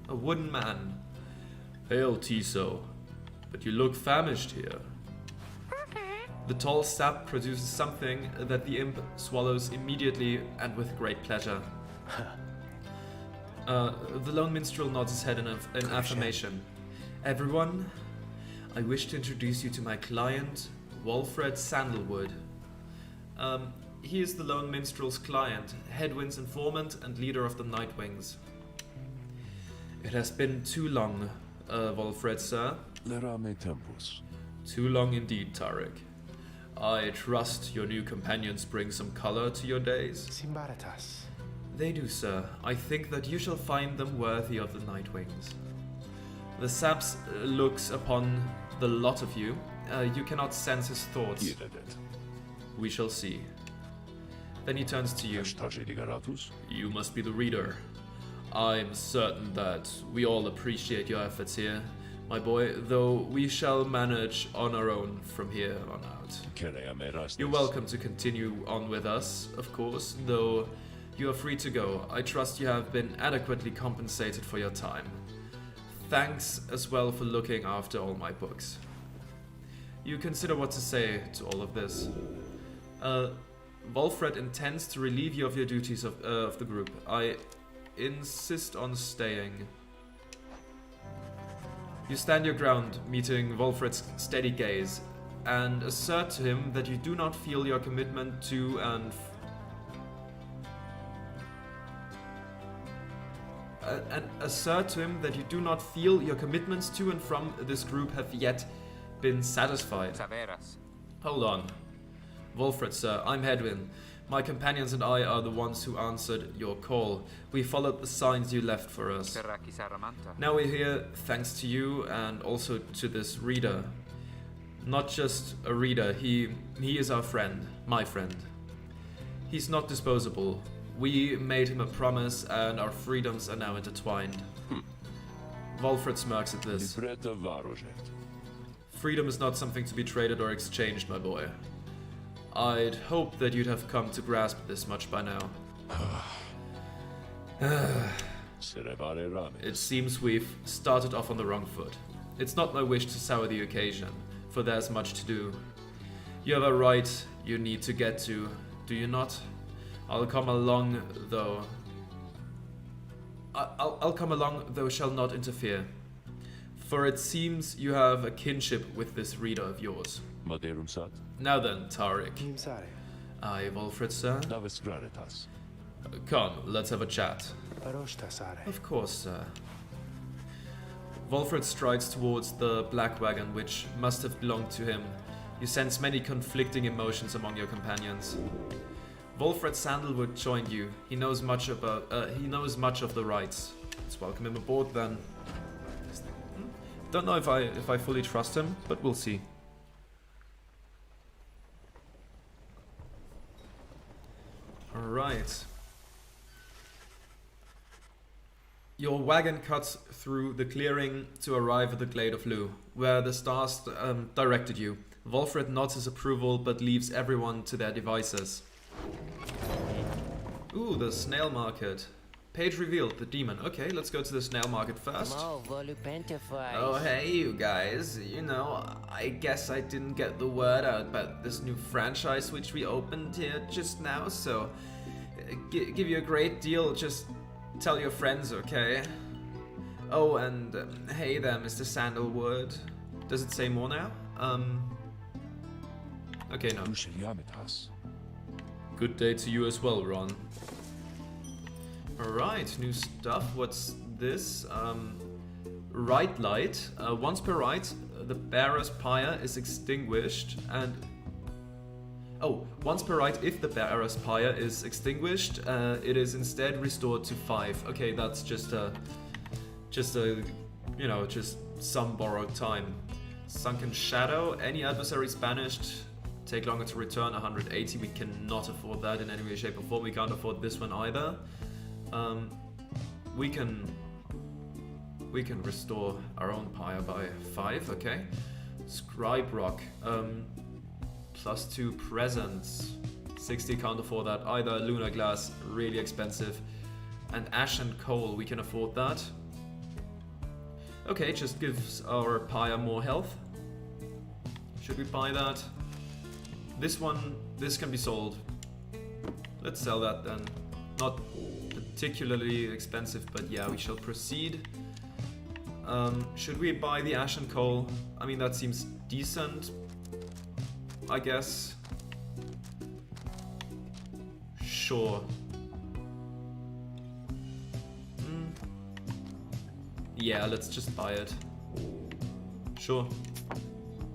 A wooden man. Hail, Tiso. But you look famished here. The tall sap produces something that the imp swallows immediately and with great pleasure. The lone minstrel nods his head in affirmation. Everyone, I wish to introduce you to my client, Walfred Sandalwood. He is the lone minstrel's client, Headwind's informant and leader of the Nightwings. It has been too long, Walfred, sir. Too long indeed, Tarek. I trust your new companions bring some color to your days. They do, sir. I think that you shall find them worthy of the Nightwings. The Saps looks upon the lot of you. You cannot sense his thoughts. We shall see. Then he turns to you. You must be the reader. I'm certain that we all appreciate your efforts here, my boy, though we shall manage on our own from here on out. You're welcome to continue on with us, of course, though you are free to go. I trust you have been adequately compensated for your time. Thanks as well for looking after all my books. You consider what to say to all of this. Walfred intends to relieve you of your duties of the group. I insist on staying. You stand your ground, meeting Walfred's steady gaze, and assert to him that you do not feel your commitment to and assert to him that you do not feel your commitments to and from this group have yet been satisfied. Hold on. Walfred, sir, I'm Hedwin. My companions and I are the ones who answered your call. We followed the signs you left for us. Now we're here thanks to you and also to this reader. Not just a reader, he is our friend, my friend. He's not disposable. We made him a promise and our freedoms are now intertwined. Walfred smirks at this. Freedom is not something to be traded or exchanged, my boy. I'd hoped that you'd have come to grasp this much by now. It seems we've started off on the wrong foot. It's not my wish to sour the occasion, for there's much to do. You have a right you need to get to, do you not? I'll come along, though. I'll come along, though shall not interfere. For it seems you have a kinship with this reader of yours. Now then, Tarek. Aye, Walfred, sir. Come, let's have a chat. Of course, sir. Walfred strides towards the black wagon, which must have belonged to him. You sense many conflicting emotions among your companions. Walfred Sandalwood joined you. He knows much of the rights. Let's welcome him aboard then. Don't know if I fully trust him, but we'll see. Alright. Your wagon cuts through the clearing to arrive at the Glade of Lu, where the stars directed you. Walfred nods his approval, but leaves everyone to their devices. Ooh, the snail market. Page revealed, the demon. Okay, let's go to the snail market first. Oh, hey, you guys. You know, I guess I didn't get the word out about this new franchise which we opened here just now, so give you a great deal, just tell your friends, okay? Oh, and hey there, Mr. Sandalwood. Does it say more now? Okay, no. Good day to you as well, Ron. Alright, new stuff. What's this? Right light. Once per rite, the bearer's pyre is extinguished and... Oh, once per rite, if the bearer's pyre is extinguished, it is instead restored to 5. Okay, that's just some borrowed time. Sunken Shadow. Any adversaries banished take longer to return, 180. We cannot afford that in any way, shape or form. We can't afford this one either. We can restore our own pyre by 5, okay. Scribe Rock, +2 presents. 60, can't afford that either. Lunar Glass, really expensive. And ash and coal, we can afford that. Okay, just gives our Pyre more health. Should we buy that? This one, this can be sold. Let's sell that then. Not particularly expensive, but yeah, we shall proceed. Should we buy the ash and coal? I mean, that seems decent, I guess. Sure. Yeah, let's just buy it. Sure.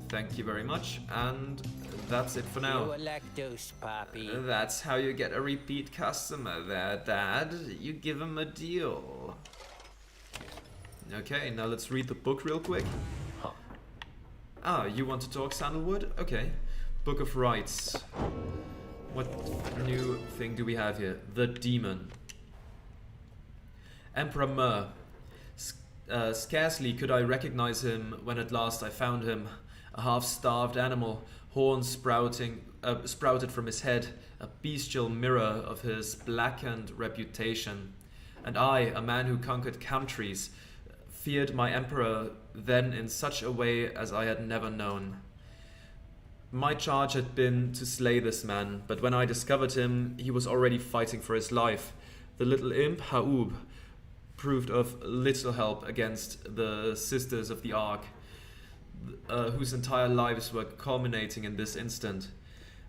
Thank you very much, and that's it for now. Lactose, Poppy. That's how you get a repeat customer there, Dad. You give him a deal. Okay, now let's read the book real quick. Huh. Ah, you want to talk sandalwood? Okay. Book of Rights. What new thing do we have here? The Demon. Emperor Myr. Scarcely could I recognize him when at last I found him. A half-starved animal, horns sprouted from his head, a bestial mirror of his blackened reputation. And I, a man who conquered countries, feared my emperor then in such a way as I had never known. My charge had been to slay this man, but when I discovered him, he was already fighting for his life. The little imp, Haub, proved of little help against the Sisters of the Ark, whose entire lives were culminating in this instant.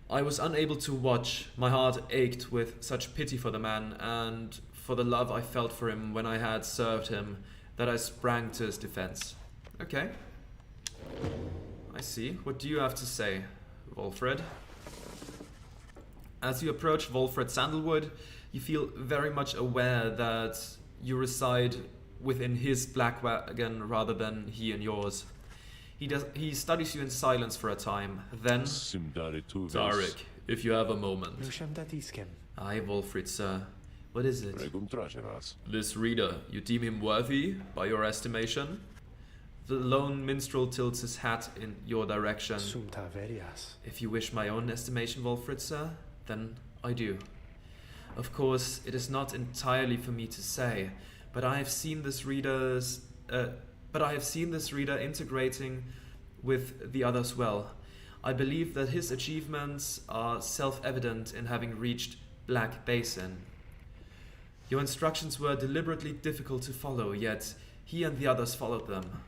I was unable to watch. My heart ached with such pity for the man, and for the love I felt for him when I had served him, that I sprang to his defense. Okay. I see. What do you have to say, Wolfred? As you approach Wolfred Sandalwood, you feel very much aware that you reside within his black wagon rather than he in yours. He studies you in silence for a time. Then, Tarek, if you have a moment. Aye, Wolfred, sir. What is it? This reader, you deem him worthy, by your estimation? The lone minstrel tilts his hat in your direction. If you wish my own estimation, Wolfred, sir, then I do. Of course, it is not entirely for me to say, but I have seen this reader integrating with the others well. I believe that his achievements are self-evident in having reached Black Basin. Your instructions were deliberately difficult to follow, yet he and the others followed them.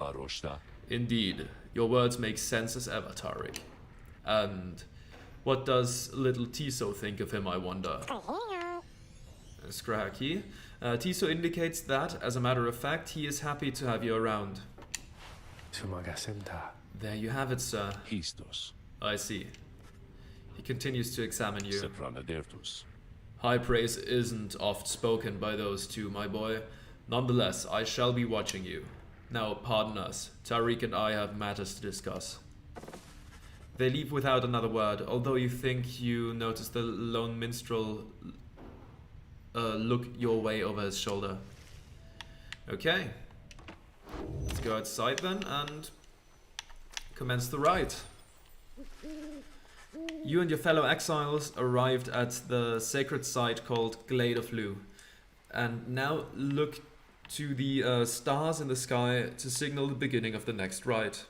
Indeed, your words make sense as ever, Tarek. And what does little Tiso think of him, I wonder? Skrahaki. Tiso indicates that, as a matter of fact, he is happy to have you around. There you have it, sir. I see. He continues to examine you. High praise isn't oft spoken by those two, my boy. Nonetheless, I shall be watching you. Now, pardon us. Tariq and I have matters to discuss. They leave without another word, although you think you notice the lone minstrel look your way over his shoulder. Okay. Let's go outside then and commence the ride. You and your fellow exiles arrived at the sacred site called Glade of Lu, and now look to the stars in the sky to signal the beginning of the next rite.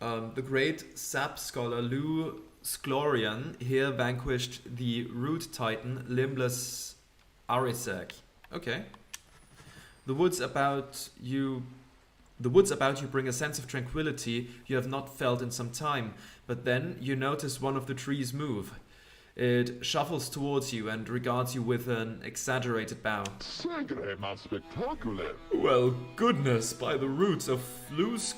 The great sap scholar Lu Sklorian here vanquished the root titan Limbless Arisek. Okay. The woods about you bring a sense of tranquility you have not felt in some time, but then you notice one of the trees move. It shuffles towards you and regards you with an exaggerated bow. Well, goodness, by the roots of Luz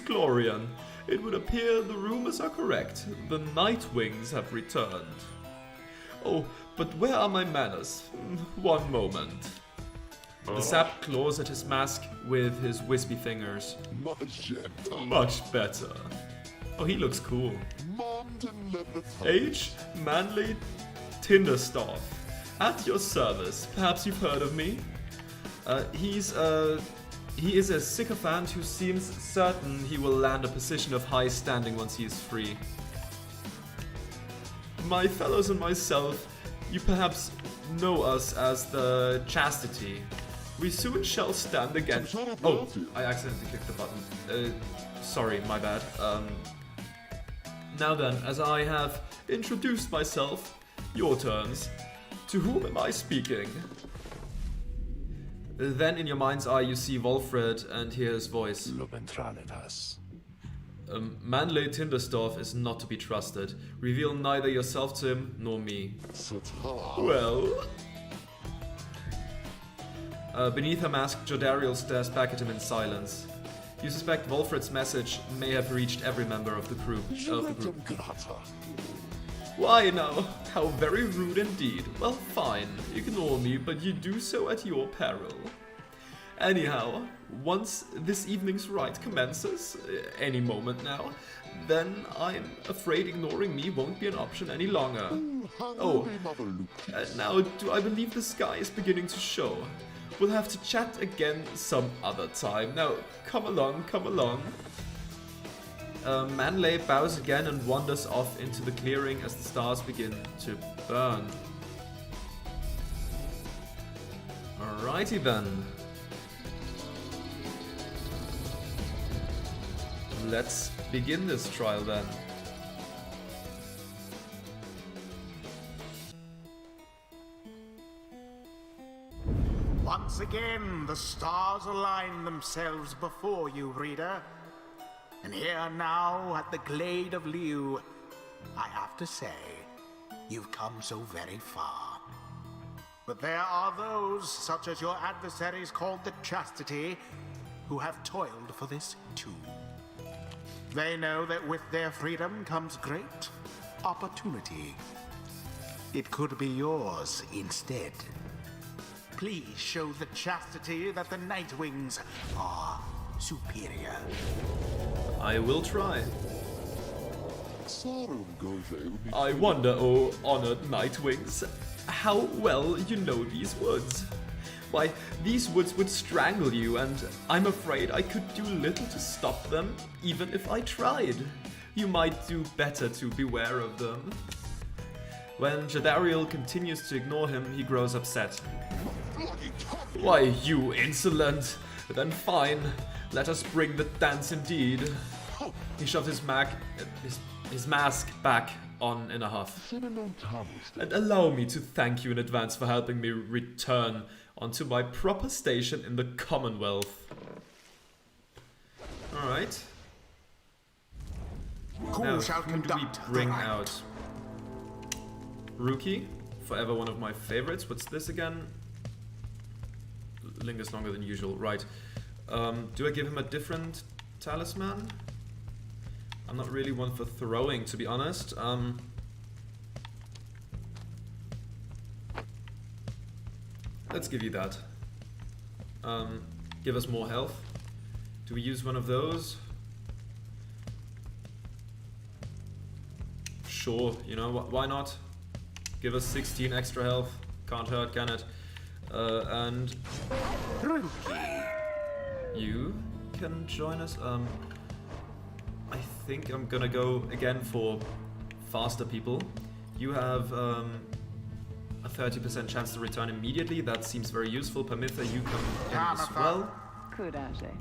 Chlorian, it would appear the rumors are correct. The Nightwings have returned. Oh, but where are my manners? One moment. The sap claws at his mask with his wispy fingers. Much better. Oh, he looks cool. Age, Manley, Tinderstaff. At your service. Perhaps you've heard of me? He is a sycophant who seems certain he will land a position of high standing once he is free. My fellows and myself, you perhaps know us as the Chastity. We soon shall stand again. Oh, I accidentally clicked the button. Sorry, my bad. Now then, as I have introduced myself, your turns. To whom am I speaking? Then in your mind's eye you see Wolfred and hear his voice. Manley Tinderstorff is not to be trusted. Reveal neither yourself to him nor me. Well... beneath her mask, Jodariel stares back at him in silence. You suspect Wolfred's message may have reached every member of the group. Why now? How very rude indeed. Well, fine. Ignore me, but you do so at your peril. Anyhow, once this evening's rite commences, any moment now, then I'm afraid ignoring me won't be an option any longer. Oh, now do I believe the sky is beginning to show? We'll have to chat again some other time. Now, come along, come along. Manley bows again and wanders off into the clearing as the stars begin to burn. Alrighty then. Let's begin this trial then. Once again, the stars align themselves before you, reader. And here now, at the Glade of Liu, I have to say, you've come so very far. But there are those, such as your adversaries called the Chastity, who have toiled for this too. They know that with their freedom comes great opportunity. It could be yours instead. Please show the Chastity that the Nightwings are superior. I will try. I wonder, oh honored Nightwings, how well you know these woods. Why, these woods would strangle you, and I'm afraid I could do little to stop them, even if I tried. You might do better to beware of them. When Jadariel continues to ignore him, he grows upset. Why, you insolent! Then fine, let us bring the dance indeed. He shoved his mask back on in a huff. And allow me to thank you in advance for helping me return onto my proper station in the Commonwealth. Alright. Now, who do we bring out? Rookie, forever one of my favorites. What's this again? Lingers longer than usual, right. Do I give him a different talisman? I'm not really one for throwing, to be honest. Let's give you that. Give us more health. Do we use one of those? Sure, you know, why not? Give us 16 extra health. Can't hurt, can it? And you can join us. I think I'm gonna go again for faster people. You have a 30% chance to return immediately. That seems very useful. Pamitha, you come in as well.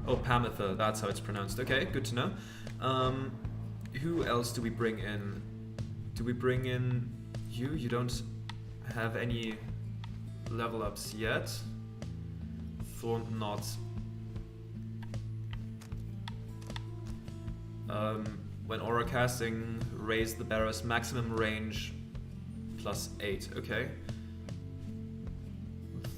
Oh, Pamitha, that's how it's pronounced. Okay, good to know. Who else do we bring in? Do we bring in you? You don't have any level ups yet. Thorn not. When aura casting, raise the bearer's maximum range +8. Okay.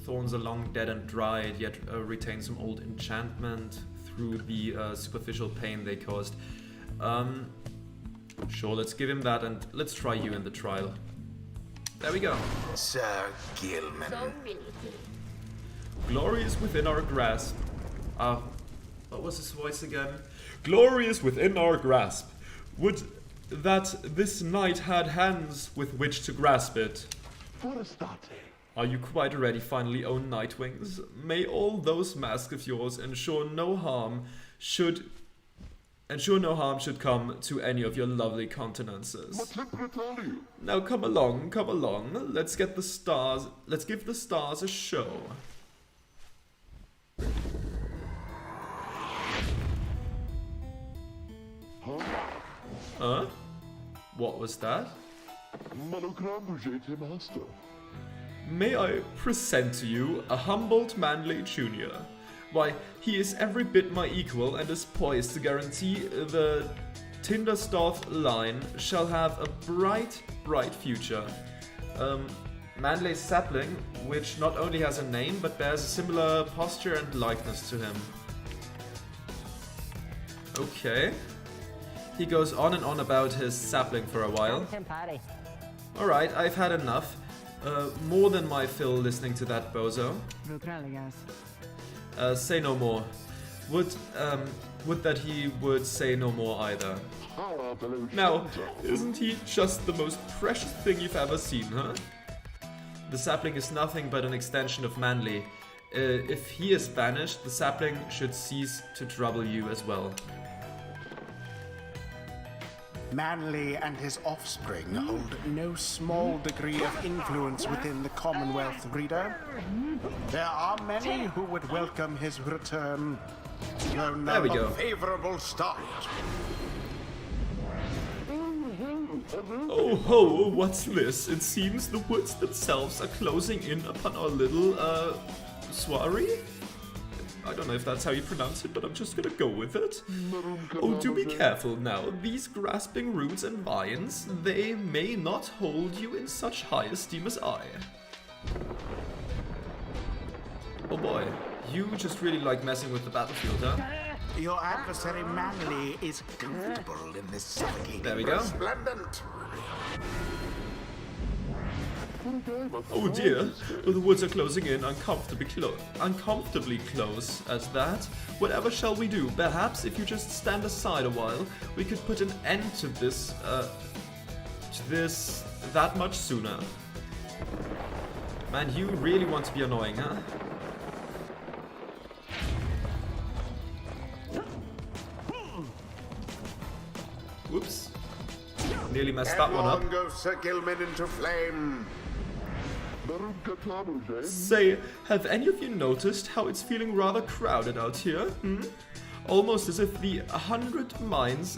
Thorns are long dead and dried, yet retain some old enchantment through the superficial pain they caused. Sure, let's give him that and let's try you in the trial. There we go. Sir Gilman. Glory is within our grasp. What was his voice again? Glory is within our grasp. Would that this knight had hands with which to grasp it. Are you quite ready, finally, O Nightwings? May all those masks of yours ensure no harm should And sure no harm should come to any of your lovely countenances. Now come along, come along. Let's give the stars a show. Huh? What was that? May I present to you a humbled Manley Jr. Why, he is every bit my equal and is poised to guarantee the Tinderstorff line shall have a bright, bright future. Manley's sapling, which not only has a name but bears a similar posture and likeness to him. Okay. He goes on and on about his sapling for a while. Alright, I've had enough. More than my fill listening to that bozo. Say no more. Would that he would say no more either. Now, isn't he just the most precious thing you've ever seen, huh? The sapling is nothing but an extension of Manley. If he is banished, the sapling should cease to trouble you as well. Manley and his offspring hold no small degree of influence within the Commonwealth, reader. There are many who would welcome his return. There we go. A favorable start. Oh ho, what's this? It seems the woods themselves are closing in upon our little, soiree? I don't know if that's how you pronounce it, but I'm just gonna go with it. Oh, do be careful now. These grasping roots and vines, they may not hold you in such high esteem as I. Oh boy, you just really like messing with the battlefield, huh? Your adversary Manley is comfortable in this suffocating there we go. resplendent. Oh dear, the woods are closing in uncomfortably close as that. Whatever shall we do? Perhaps if you just stand aside a while, we could put an end to this that much sooner. Man, you really want to be annoying, huh? Whoops. Nearly messed that one up. Goes Sir Gilman into flame. Say, have any of you noticed how it's feeling rather crowded out here? Almost as if the 100 Minds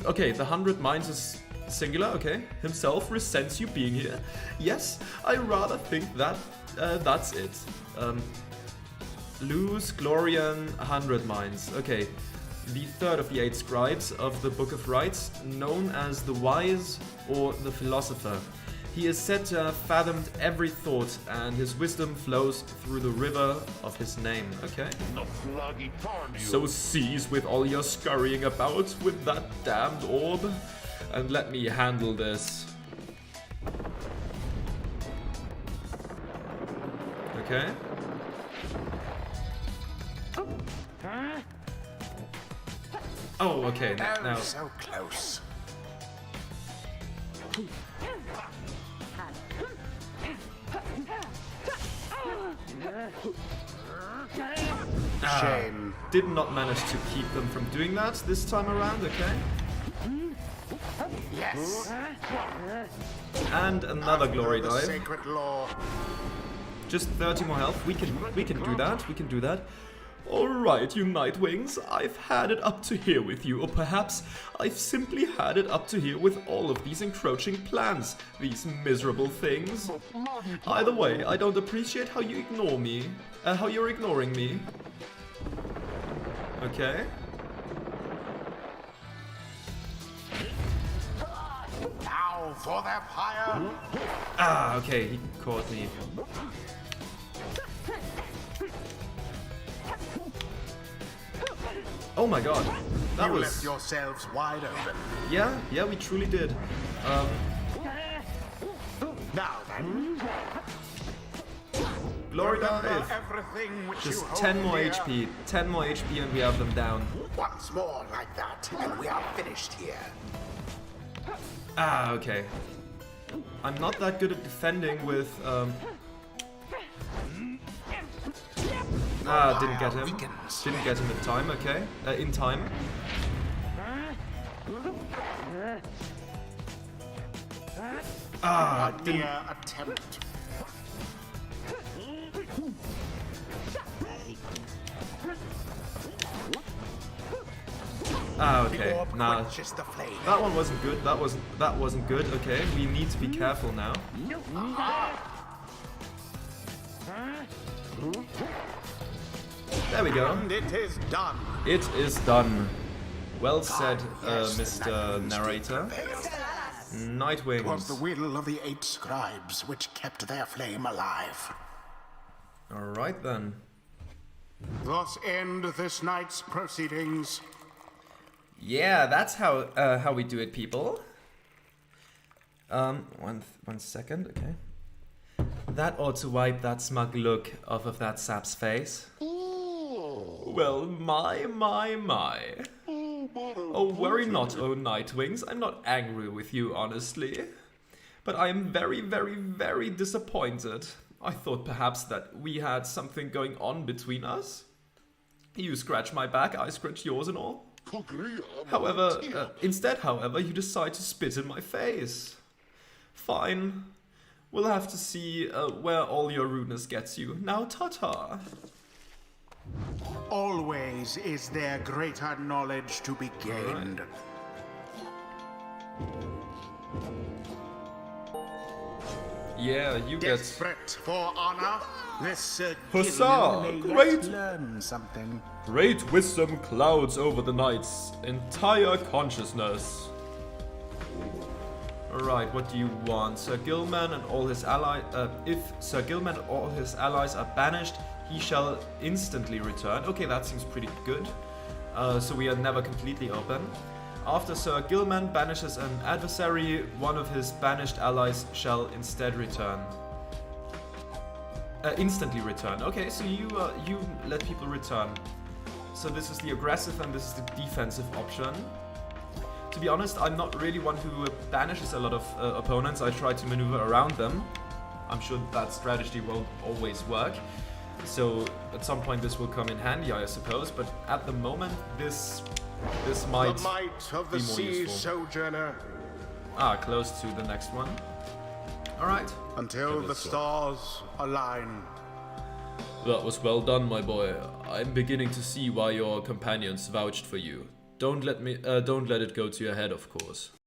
okay, the 100 Minds is singular, okay? Himself resents you being here. Yes, I rather think that that's it. Luz, Glorian, 100 Minds. Okay, the third of the 8 scribes of the Book of Rites, known as the Wise or the Philosopher. He is said to have fathomed every thought, and his wisdom flows through the river of his name. Okay. So cease with all your scurrying about with that damned orb, and let me handle this. Okay. Oh, okay. Now. So close. Shame. Did not manage to keep them from doing that this time around, okay? Yes. And another glory dive. Sacred law. Just 30 more health. We can do that. We can do that. Alright, you Nightwings, I've had it up to here with you, or perhaps I've simply had it up to here with all of these encroaching plans, these miserable things. Either way, I don't appreciate how you ignore me, how you're ignoring me. Okay. Now for their Pyre. Ah, okay, he caught me. Oh my god, that was... left yourselves wide open. Yeah, we truly did. Now then. Glory dive. Everything which Just you 10 more here. HP. 10 more HP and we have them down. Once more like that, and we are finished here. Ah, okay. I'm not that good at defending with, Ah, didn't get him. Didn't get him in time, okay. In time. Ah, didn't... attempt. Ah, okay. Nah, that one wasn't good. That wasn't good. Okay, we need to be careful now. There we go. And it is done. It is done. Well said, Mr. Narrator. Nightwings. It was the will of the 8 scribes which kept their flame alive. Alright then. Thus end this night's proceedings. Yeah, that's how we do it, people. One second, okay. That ought to wipe that smug look off of that sap's face. Well, my. Oh, worry not, oh Nightwings. I'm not angry with you, honestly. But I am very, very, very disappointed. I thought perhaps that we had something going on between us. You scratch my back, I scratch yours and all. However, instead, you decide to spit in my face. Fine. We'll have to see where all your rudeness gets you. Now, ta-ta. Always is there greater knowledge to be gained. Right. Yeah, you get... Desperate for honor, this Huzzah! may Great! yet learn something. Great wisdom clouds over the night's entire consciousness. Alright, what do you want? Sir Gilman and all his allies... if Sir Gilman and all his allies are banished, he shall instantly return. Okay, that seems pretty good. So we are never completely open. After Sir Gilman banishes an adversary, one of his banished allies shall instead return. Instantly return. Okay, so you let people return. So this is the aggressive and this is the defensive option. To be honest, I'm not really one who banishes a lot of opponents. I try to maneuver around them. I'm sure that strategy won't always work. So at some point this will come in handy, I suppose. But at the moment, this might the might of the be more sea useful. sojourner. Ah, close to the next one. Alright. Until the stars align. That was well done, my boy. I'm beginning to see why your companions vouched for you. Don't let it go to your head, of course.